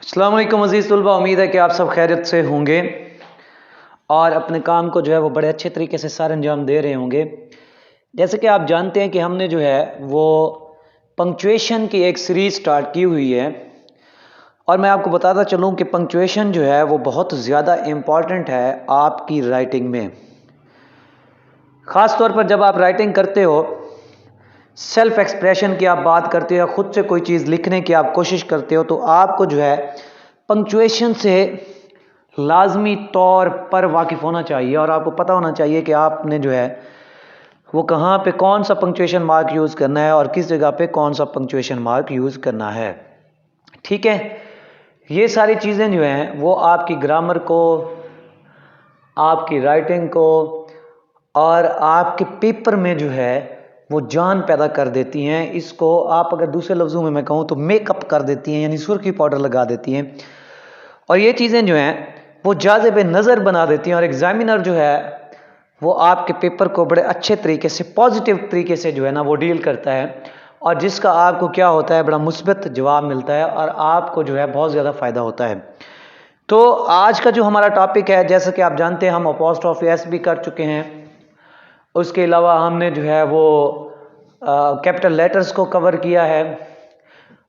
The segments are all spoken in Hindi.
अस्सलाम वालेकुम अज़ीज़ तलबा, उम्मीद है कि आप सब खैरियत से होंगे और अपने काम को जो है वो बड़े अच्छे तरीके से सारे अंजाम दे रहे होंगे। जैसे कि आप जानते हैं कि हमने जो है वो पंक्चुएशन की एक सीरीज़ स्टार्ट की हुई है और मैं आपको बताता चलूँ कि पंक्चुएशन जो है वो बहुत ज़्यादा इम्पॉर्टेंट है आपकी राइटिंग में। ख़ास तौर पर जब आप राइटिंग करते हो, सेल्फ एक्सप्रेशन की आप बात करते हो या ख़ुद से कोई चीज़ लिखने की आप कोशिश करते हो, तो आपको जो है पंक्चुएशन से लाजमी तौर पर वाकिफ़ होना चाहिए और आपको पता होना चाहिए कि आपने जो है वो कहाँ पे कौन सा पंक्चुएशन मार्क यूज़ करना है और किस जगह पे कौन सा पंक्चुएशन मार्क यूज़ करना है। ठीक है, ये सारी चीज़ें जो हैं वो आपकी ग्रामर को, आपकी राइटिंग को और आपके पेपर में जो है वो जान पैदा कर देती हैं। इसको आप अगर दूसरे लफ्ज़ों में मैं कहूँ तो मेकअप कर देती हैं, यानी सुर्खी पाउडर लगा देती हैं और ये चीज़ें जो हैं वो जाज़िब नज़र बना देती हैं और एग्ज़ामिनर जो है वो आपके पेपर को बड़े अच्छे तरीके से, पॉजिटिव तरीके से जो है ना वो डील करता है और जिसका आपको क्या होता है, बड़ा मुस्बत जवाब मिलता है और आपको जो है बहुत ज़्यादा फ़ायदा होता है। तो आज का जो हमारा टॉपिक है, जैसा कि आप जानते हैं हम अपॉस्ट्रोफी एस भी कर चुके हैं, उसके अलावा हमने जो है वो कैपिटल लेटर्स को कवर किया है,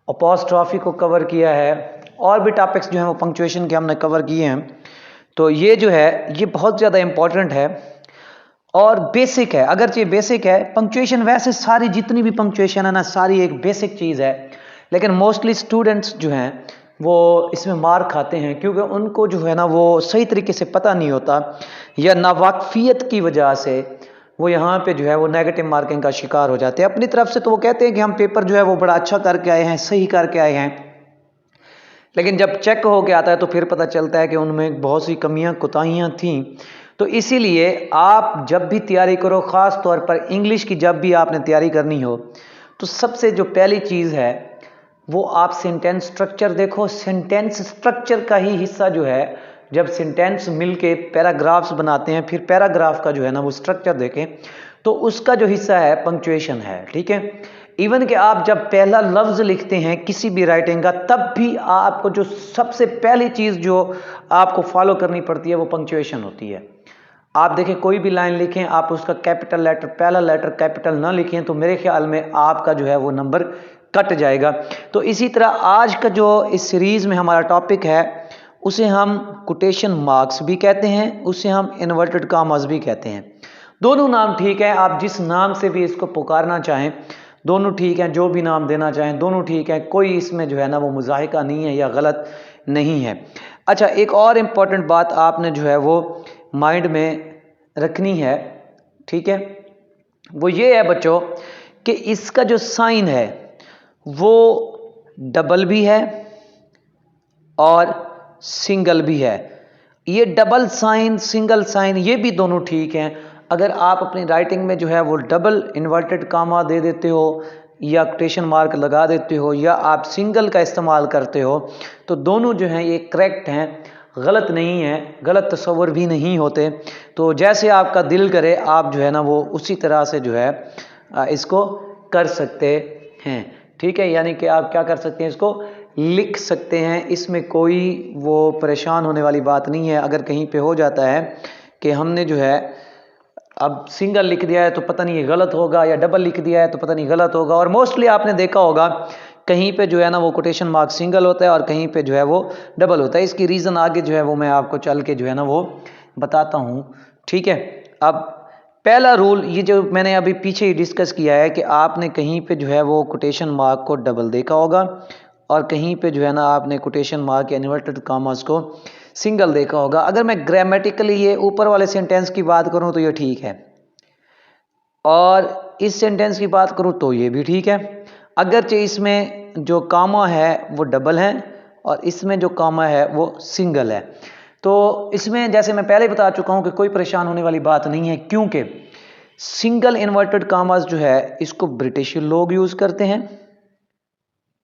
अपॉस्ट्रोफी को कवर किया है और भी टॉपिक्स जो हैं वो पंक्चुएशन के हमने कवर किए हैं। तो ये जो है ये बहुत ज़्यादा इम्पॉर्टेंट है और बेसिक है। अगर ये बेसिक है, पंक्चुएशन वैसे सारी जितनी भी पंक्चुएशन है ना, सारी एक बेसिक चीज़ है, लेकिन मोस्टली स्टूडेंट्स जो हैं वो इसमें मार खाते हैं क्योंकि उनको जो है ना वो सही तरीके से पता नहीं होता या नावाकफियत की वजह से वो यहाँ पे जो है वो नेगेटिव मार्किंग का शिकार हो जाते हैं। अपनी तरफ से तो वो कहते हैं कि हम पेपर जो है वो बड़ा अच्छा करके आए हैं, सही करके आए हैं, लेकिन जब चेक होके आता है तो फिर पता चलता है कि उनमें बहुत सी कमियां कोताहियां थीं। तो इसीलिए आप जब भी तैयारी करो, ख़ास तौर पर इंग्लिश की जब भी आपने तैयारी करनी हो, तो सबसे जो पहली चीज़ है वो आप सेंटेंस स्ट्रक्चर देखो। सेंटेंस स्ट्रक्चर का ही हिस्सा जो है, जब सेंटेंस मिलके पैराग्राफ्स बनाते हैं, फिर पैराग्राफ का जो है ना वो स्ट्रक्चर देखें, तो उसका जो हिस्सा है पंक्चुएशन है। ठीक है, इवन कि आप जब पहला लफ्ज़ लिखते हैं किसी भी राइटिंग का, तब भी आपको जो सबसे पहली चीज़ जो आपको फॉलो करनी पड़ती है वो पंक्चुएशन होती है। आप देखें, कोई भी लाइन लिखें, आप उसका कैपिटल लेटर, पहला लेटर कैपिटल ना लिखें तो मेरे ख्याल में आपका जो है वो नंबर कट जाएगा। तो इसी तरह आज का जो इस सीरीज़ में हमारा टॉपिक है उसे हम कोटेशन मार्क्स भी कहते हैं, उसे हम इन्वर्टेड कॉमास भी कहते हैं। दोनों नाम ठीक है, आप जिस नाम से भी इसको पुकारना चाहें दोनों ठीक हैं, जो भी नाम देना चाहें दोनों ठीक है, कोई इसमें जो है ना वो मुज़ाहिका नहीं है या गलत नहीं है। अच्छा, एक और इम्पॉर्टेंट बात आपने जो है वो माइंड में रखनी है, ठीक है, वो ये है बच्चों कि इसका जो साइन है वो डबल भी है और सिंगल भी है। ये डबल साइन, सिंगल साइन, ये भी दोनों ठीक हैं। अगर आप अपनी राइटिंग में जो है वो डबल इन्वर्टेड कामा दे देते हो या कोटेशन मार्क लगा देते हो या आप सिंगल का इस्तेमाल करते हो, तो दोनों जो हैं ये करेक्ट हैं, गलत नहीं है, गलत तस्वर भी नहीं होते। तो जैसे आपका दिल करे आप जो है ना वो उसी तरह से जो है इसको कर सकते हैं। ठीक है, यानी कि आप क्या कर सकते हैं, इसको लिख सकते हैं, इसमें कोई वो परेशान होने वाली बात नहीं है। अगर कहीं पे हो जाता है कि हमने जो है अब सिंगल लिख दिया है तो पता नहीं ये गलत होगा, या डबल लिख दिया है तो पता नहीं गलत होगा, और मोस्टली आपने देखा होगा कहीं पे जो है ना वो कोटेशन मार्क सिंगल होता है और कहीं पे जो है वो डबल होता है। इसकी रीज़न आगे जो है वो मैं आपको चल के जो है ना वो बताता हूँ। ठीक है, अब पहला रूल ये जो मैंने अभी पीछे ही डिस्कस किया है कि आपने कहीं पे जो है वो कोटेशन मार्क को डबल देखा होगा और कहीं पे जो है ना आपने कोटेशन मार्क या इन्वर्टेड कॉमास को सिंगल देखा होगा। अगर मैं ग्रामेटिकली ये ऊपर वाले सेंटेंस की बात करूं तो ये ठीक है और इस सेंटेंस की बात करूं तो ये भी ठीक है, अगरचे इसमें जो कामा है वो डबल है और इसमें जो कामा है वो सिंगल है। तो इसमें जैसे मैं पहले बता चुका हूं कि कोई परेशान होने वाली बात नहीं है, क्योंकि सिंगल इन्वर्टेड कामास जो है इसको ब्रिटिश लोग यूज करते हैं,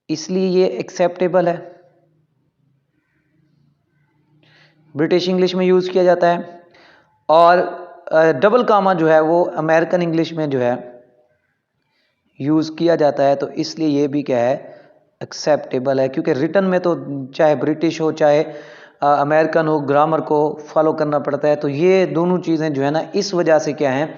इसलिए ये एक्सेप्टेबल है, ब्रिटिश इंग्लिश में यूज़ किया जाता है। और डबल कामा जो है वो अमेरिकन इंग्लिश में जो है यूज़ किया जाता है, तो इसलिए ये भी क्या है एक्सेप्टेबल है, क्योंकि रिटर्न में तो चाहे ब्रिटिश हो चाहे अमेरिकन हो, ग्रामर को फॉलो करना पड़ता है। तो ये दोनों चीज़ें जो है ना इस वजह से क्या हैं,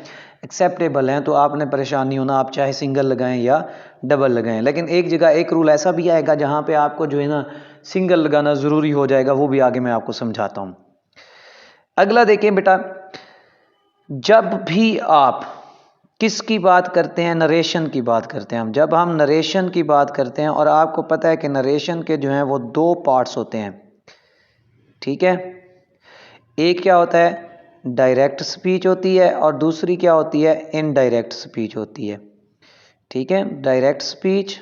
एक्सेप्टेबल हैं। तो आपने परेशान नहीं होना, आप चाहे सिंगल लगाएं या डबल लगाएं। लेकिन एक जगह एक रूल ऐसा भी आएगा जहाँ पे आपको जो है ना सिंगल लगाना ज़रूरी हो जाएगा, वो भी आगे मैं आपको समझाता हूँ। अगला देखिए बेटा, जब भी आप किसकी बात करते हैं, नरेशन की बात करते हैं। जब हम नरेशन की बात करते हैं, और आपको पता है कि नरेशन के जो हैं वो दो पार्ट्स होते हैं, ठीक है। एक क्या होता है, डायरेक्ट स्पीच होती है, और दूसरी क्या होती है, इनडायरेक्ट स्पीच होती है, ठीक है। डायरेक्ट स्पीच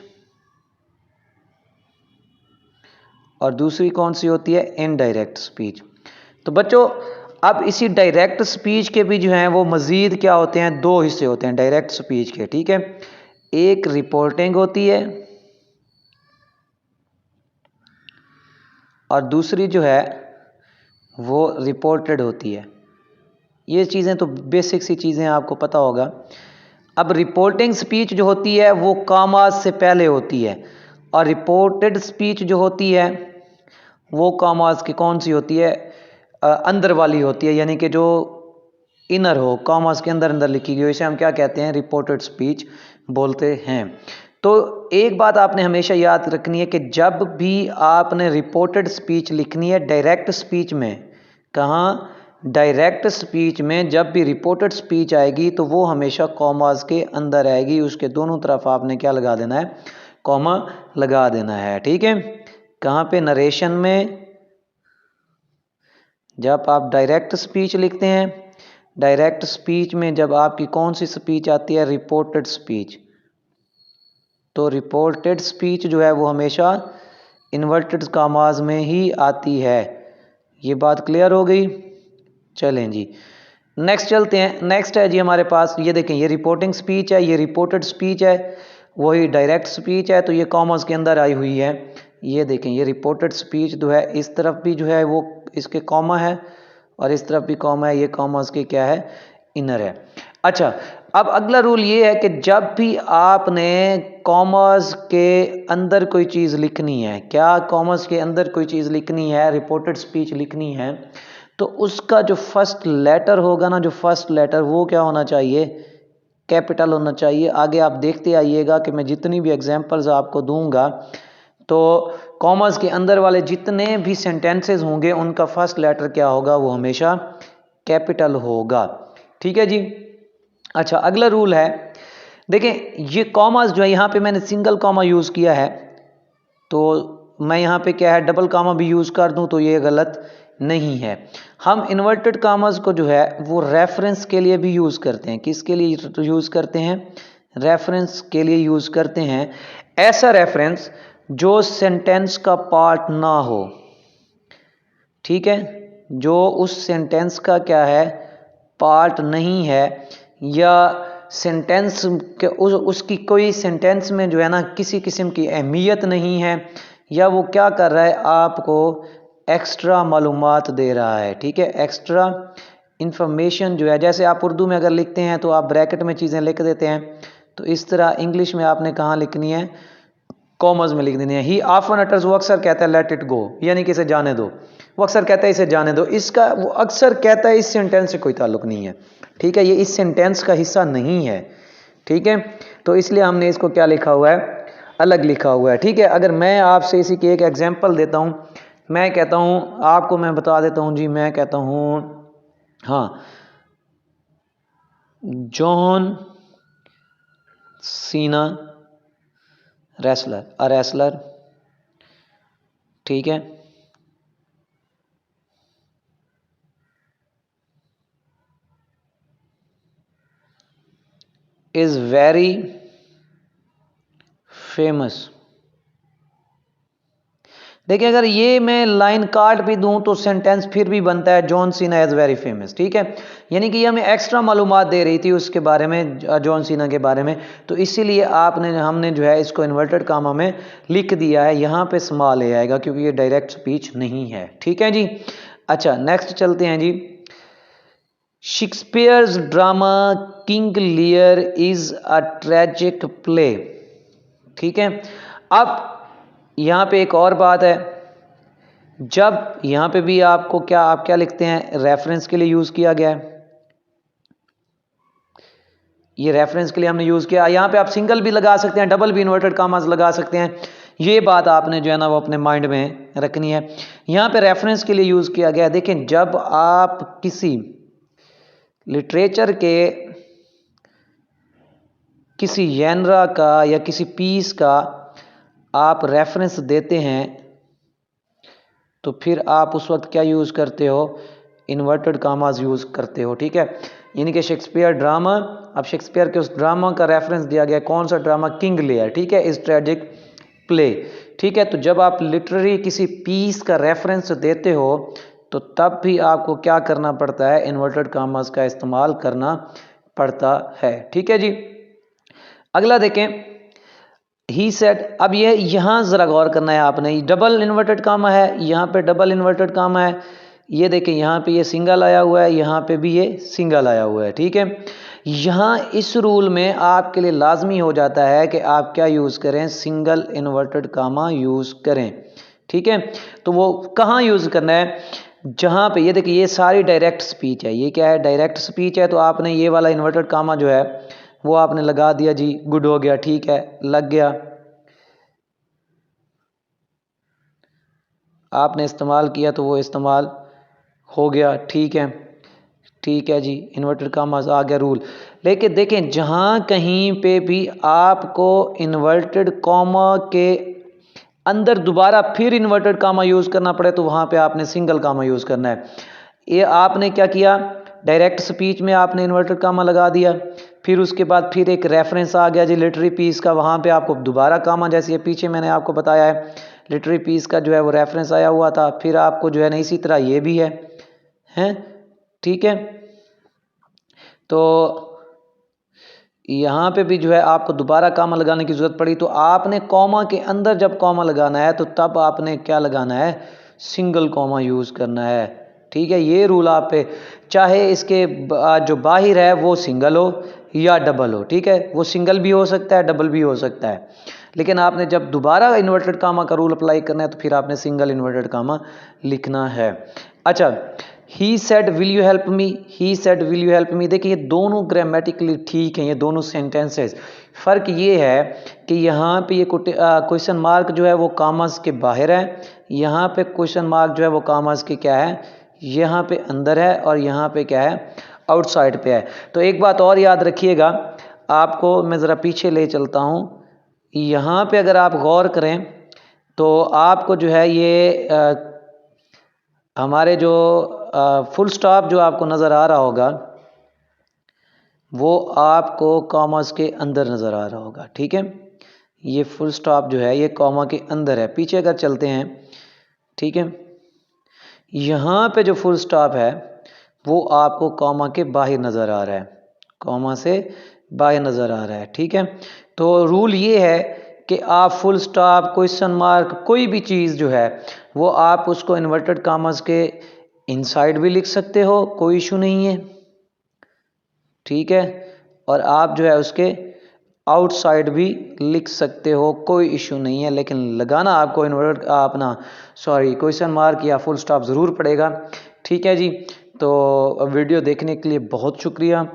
और दूसरी कौन सी होती है, इनडायरेक्ट स्पीच। तो बच्चों अब इसी डायरेक्ट स्पीच के भी जो हैं वो मज़ीद क्या होते हैं, दो हिस्से होते हैं डायरेक्ट स्पीच के, ठीक है। एक रिपोर्टिंग होती है और दूसरी जो है वो रिपोर्टेड होती है। ये चीज़ें तो बेसिक सी चीज़ें आपको पता होगा। अब रिपोर्टिंग स्पीच जो होती है वो कॉमास से पहले होती है, और रिपोर्टेड स्पीच जो होती है वो कॉमास की कौन सी होती है, अंदर वाली होती है, यानी कि जो इनर हो, कॉमास के अंदर अंदर लिखी गई हो, इसे हम क्या कहते हैं, रिपोर्टेड स्पीच बोलते हैं। तो एक बात आपने हमेशा याद रखनी है कि जब भी आपने रिपोर्टेड स्पीच लिखनी है डायरेक्ट स्पीच में, कहाँ, डायरेक्ट स्पीच में जब भी रिपोर्टेड स्पीच आएगी तो वो हमेशा कॉमास के अंदर आएगी, उसके दोनों तरफ आपने क्या लगा देना है, कॉमा लगा देना है, ठीक है। कहाँ पे, नरेशन में। जब आप डायरेक्ट स्पीच लिखते हैं, डायरेक्ट स्पीच में जब आपकी कौन सी स्पीच आती है, रिपोर्टेड स्पीच, तो रिपोर्टेड स्पीच जो है वो हमेशा इन्वर्टेड कॉमास में ही आती है। ये बात क्लियर हो गई। चलें जी, नेक्स्ट चलते हैं। नेक्स्ट है जी हमारे पास, ये देखें, ये रिपोर्टिंग स्पीच है, ये रिपोर्टेड स्पीच है, वही डायरेक्ट स्पीच है, तो ये कॉमास के अंदर आई हुई है। ये देखें, ये रिपोर्टेड स्पीच जो है इस तरफ भी जो है वो इसके कॉमा है, और इस तरफ भी कॉमा है, ये कॉमास के क्या है, इनर है। अच्छा, अब अगला रूल ये है कि जब भी आपने कॉमास के अंदर कोई चीज़ लिखनी है, क्या, कॉमास के अंदर कोई चीज़ लिखनी है, रिपोर्टेड स्पीच लिखनी है, तो उसका जो फर्स्ट लेटर होगा ना, जो फर्स्ट लेटर वो क्या होना चाहिए, कैपिटल होना चाहिए। आगे आप देखते आइएगा कि मैं जितनी भी एग्जांपल्स आपको दूंगा तो कॉमर्स के अंदर वाले जितने भी सेंटेंसेस होंगे उनका फर्स्ट लेटर क्या होगा, वो हमेशा कैपिटल होगा, ठीक है जी। अच्छा, अगला रूल है, देखें ये कॉमर्स जो है यहाँ पे मैंने सिंगल कॉमा यूज़ किया है, तो मैं यहाँ पे क्या है, डबल कॉमा भी यूज़ कर दूँ तो ये गलत नहीं है। हम इन्वर्टेड कॉमास को जो है वो रेफरेंस के लिए भी यूज़ करते हैं। किसके लिए यूज़ करते हैं, रेफरेंस के लिए यूज़ करते हैं। ऐसा रेफरेंस जो सेंटेंस का पार्ट ना हो, ठीक है, जो उस सेंटेंस का क्या है, पार्ट नहीं है, या सेंटेंस के उसकी कोई सेंटेंस में जो है ना किसी किस्म की अहमियत नहीं है, या वो क्या कर रहा है, आपको एक्स्ट्रा मालूमात दे रहा है, ठीक है, एक्स्ट्रा इंफॉर्मेशन जो है। जैसे आप उर्दू में अगर लिखते हैं तो आप ब्रैकेट में चीज़ें लिख देते हैं, तो इस तरह इंग्लिश में आपने कहाँ लिखनी है, कॉमर्स में लिख देनी है। ही ऑफन अटर्स, वो अक्सर कहता है लेट इट गो, यानी कि इसे जाने दो, वो अक्सर कहता है इसे जाने दो। इसका वो अक्सर कहता है इस सेंटेंस से कोई ताल्लुक नहीं है, ठीक है, ये इस सेंटेंस का हिस्सा नहीं है, ठीक है। तो इसलिए हमने इसको क्या लिखा हुआ है, अलग लिखा हुआ है, ठीक है। अगर मैं आपसे इसी की एक एग्जांपल देता हूँ, मैं कहता हूँ आपको, मैं बता देता हूँ जी, मैं कहता हूँ, हाँ, John Cena wrestler, a wrestler, ठीक है, इज वेरी फेमस। देखिए, अगर ये मैं लाइन काट भी दूं तो सेंटेंस फिर भी बनता है John Cena is very famous, ठीक है। यानी कि ये हमें एक्स्ट्रा मालूमात दे रही थी उसके बारे में, जॉन सीना के बारे में, तो इसीलिए हमने जो है इसको इन्वर्टेड कामा में लिख दिया है। यहाँ पे स्मॉल ए आएगा क्योंकि ये डायरेक्ट स्पीच नहीं है, ठीक है जी। अच्छा, नेक्स्ट चलते हैं जी। Shakespeare's drama King Lear is a tragic play, ठीक है। अब यहाँ पे एक और बात है, जब यहाँ पे भी आपको आप क्या लिखते हैं, रेफरेंस के लिए यूज़ किया गया है, ये रेफरेंस के लिए हमने यूज़ किया। यहाँ पे आप सिंगल भी लगा सकते हैं, डबल भी इन्वर्टेड कामास लगा सकते हैं, ये बात आपने जो है ना वो अपने माइंड में रखनी है। यहाँ पे रेफरेंस के लिए यूज़ किया गया है। देखें, जब आप किसी लिटरेचर के किसी जेनरा का या किसी पीस का आप रेफरेंस देते हैं तो फिर आप उस वक्त क्या यूज़ करते हो, इन्वर्टेड कामास यूज़ करते हो। ठीक है, यानी कि शेक्सपियर ड्रामा, अब शेक्सपियर के उस ड्रामा का रेफरेंस दिया गया, कौन सा ड्रामा, किंग लियर। ठीक है, इस ट्रेजिक प्ले। ठीक है, तो जब आप लिटरेरी किसी पीस का रेफरेंस देते हो तो तब भी आपको क्या करना पड़ता है, इन्वर्टेड कामास का इस्तेमाल करना पड़ता है। ठीक है जी, अगला देखें, ही सेड। अब ये यहाँ ज़रा गौर करना है आपने, डबल इन्वर्टेड कामा है, यहाँ पे डबल इन्वर्टेड कामा है, ये देखें यहाँ पे ये सिंगल आया हुआ है, यहाँ पे भी ये सिंगल आया हुआ है। ठीक है, यहाँ इस रूल में आपके लिए लाजमी हो जाता है कि आप क्या यूज़ करें, सिंगल इन्वर्टेड कामा यूज़ करें। ठीक है, तो वो कहाँ यूज़ करना है, जहाँ पे ये देखिए ये सारी डायरेक्ट स्पीच है, ये क्या है, डायरेक्ट स्पीच है, तो आपने ये वाला इन्वर्टेड कामा जो है वो आपने लगा दिया जी, गुड हो गया, ठीक है, लग गया, आपने इस्तेमाल किया तो वो इस्तेमाल हो गया। ठीक है, ठीक है जी, इन्वर्टेड कामा आ गया रूल। लेकिन देखें, जहाँ कहीं पे भी आपको इन्वर्टेड कॉमा के अंदर दोबारा फिर इन्वर्टेड कामा यूज़ करना पड़े तो वहाँ पे आपने सिंगल कामा यूज़ करना है। ये आपने क्या किया, डायरेक्ट स्पीच में आपने इन्वर्टेड कामा लगा दिया, फिर उसके बाद फिर एक रेफरेंस आ गया जी लिटरेरी पीस का, वहाँ पे आपको दोबारा कामा, जैसे ये पीछे मैंने आपको बताया है लिटरेरी पीस का जो है वो रेफरेंस आया हुआ था, फिर आपको जो है ना इसी तरह ये भी है, हैं। ठीक है, तो यहाँ पे भी जो है आपको दोबारा कामा लगाने की ज़रूरत पड़ी, तो आपने कॉमा के अंदर जब कॉमा लगाना है तो तब आपने क्या लगाना है, सिंगल कॉमा यूज़ करना है। ठीक है, ये रूल आप पे, चाहे इसके जो बाहिर है वो सिंगल हो या डबल हो। ठीक है, वो सिंगल भी हो सकता है, डबल भी हो सकता है, लेकिन आपने जब दोबारा इन्वर्टेड कामा का रूल अप्लाई करना है तो फिर आपने सिंगल इन्वर्टेड कामा लिखना है। अच्छा, he said will you help me, he said will you help me, देखिए ये दोनों ग्रामेटिकली ठीक हैं, ये दोनों सेंटेंसेस। फ़र्क ये है कि यहाँ पे ये क्वेश्चन मार्क जो है वो कामास के बाहर है, यहाँ पे क्वेश्चन मार्क जो है वो कामास के क्या है, यहाँ पे अंदर है, और यहाँ पे क्या है, आउटसाइड पे है। तो एक बात और याद रखिएगा, आपको मैं ज़रा पीछे ले चलता हूँ, यहाँ पे अगर आप गौर करें तो आपको जो है ये हमारे जो फुल स्टॉप जो आपको नज़र आ रहा होगा वो आपको कॉमास के अंदर नज़र आ रहा होगा। ठीक है, ये फुल स्टॉप जो है ये कॉमा के अंदर है, पीछे अगर चलते हैं, ठीक है, यहाँ पे जो फुल स्टॉप है वो आपको कॉमा के बाहर नज़र आ रहा है, कॉमा से बाहर नज़र आ रहा है। ठीक है, तो रूल ये है कि आप फुल स्टॉप, क्वेश्चन मार्क, कोई भी चीज़ जो है वो आप उसको इन्वर्टेड कामास के इनसाइड भी लिख सकते हो, कोई इशू नहीं है। ठीक है, और आप जो है उसके आउटसाइड भी लिख सकते हो, कोई इशू नहीं है, लेकिन लगाना आपको क्वेश्चन मार्क या फुल स्टॉप ज़रूर पड़ेगा। ठीक है जी, तो वीडियो देखने के लिए बहुत शुक्रिया,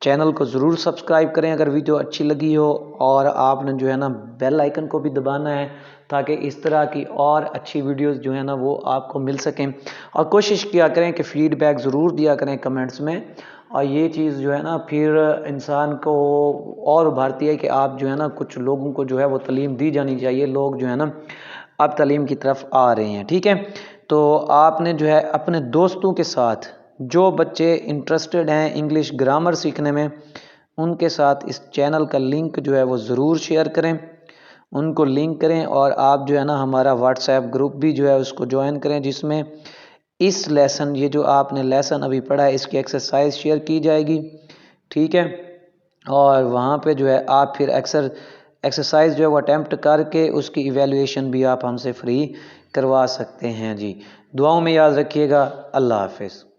चैनल को ज़रूर सब्सक्राइब करें अगर वीडियो अच्छी लगी हो, और आपने जो है ना बेल आइकन को भी दबाना है ताकि इस तरह की और अच्छी वीडियोस जो है ना वो आपको मिल सकें, और कोशिश किया करें कि फ़ीडबैक ज़रूर दिया करें कमेंट्स में, और ये चीज़ जो है ना फिर इंसान को और उभारती है कि आप जो है ना, कुछ लोगों को जो है वो तालीम दी जानी चाहिए, लोग जो है ना अब तालीम की तरफ आ रहे हैं। ठीक है, तो आपने जो है अपने दोस्तों के साथ, जो बच्चे इंटरेस्टेड हैं इंग्लिश ग्रामर सीखने में, उनके साथ इस चैनल का लिंक जो है वो ज़रूर शेयर करें, उनको लिंक करें, और आप जो है ना हमारा व्हाट्सएप ग्रुप भी जो है उसको ज्वाइन करें, जिसमें इस लेसन, ये जो आपने लेसन अभी पढ़ा है इसकी एक्सरसाइज शेयर की जाएगी। ठीक है, और वहाँ पे जो है आप फिर एक्सरसाइज जो है वो अटैम्प्ट करके उसकी इवैल्यूएशन भी आप हमसे फ्री करवा सकते हैं जी। दुआओं में याद रखिएगा। अल्लाह हाफिज़।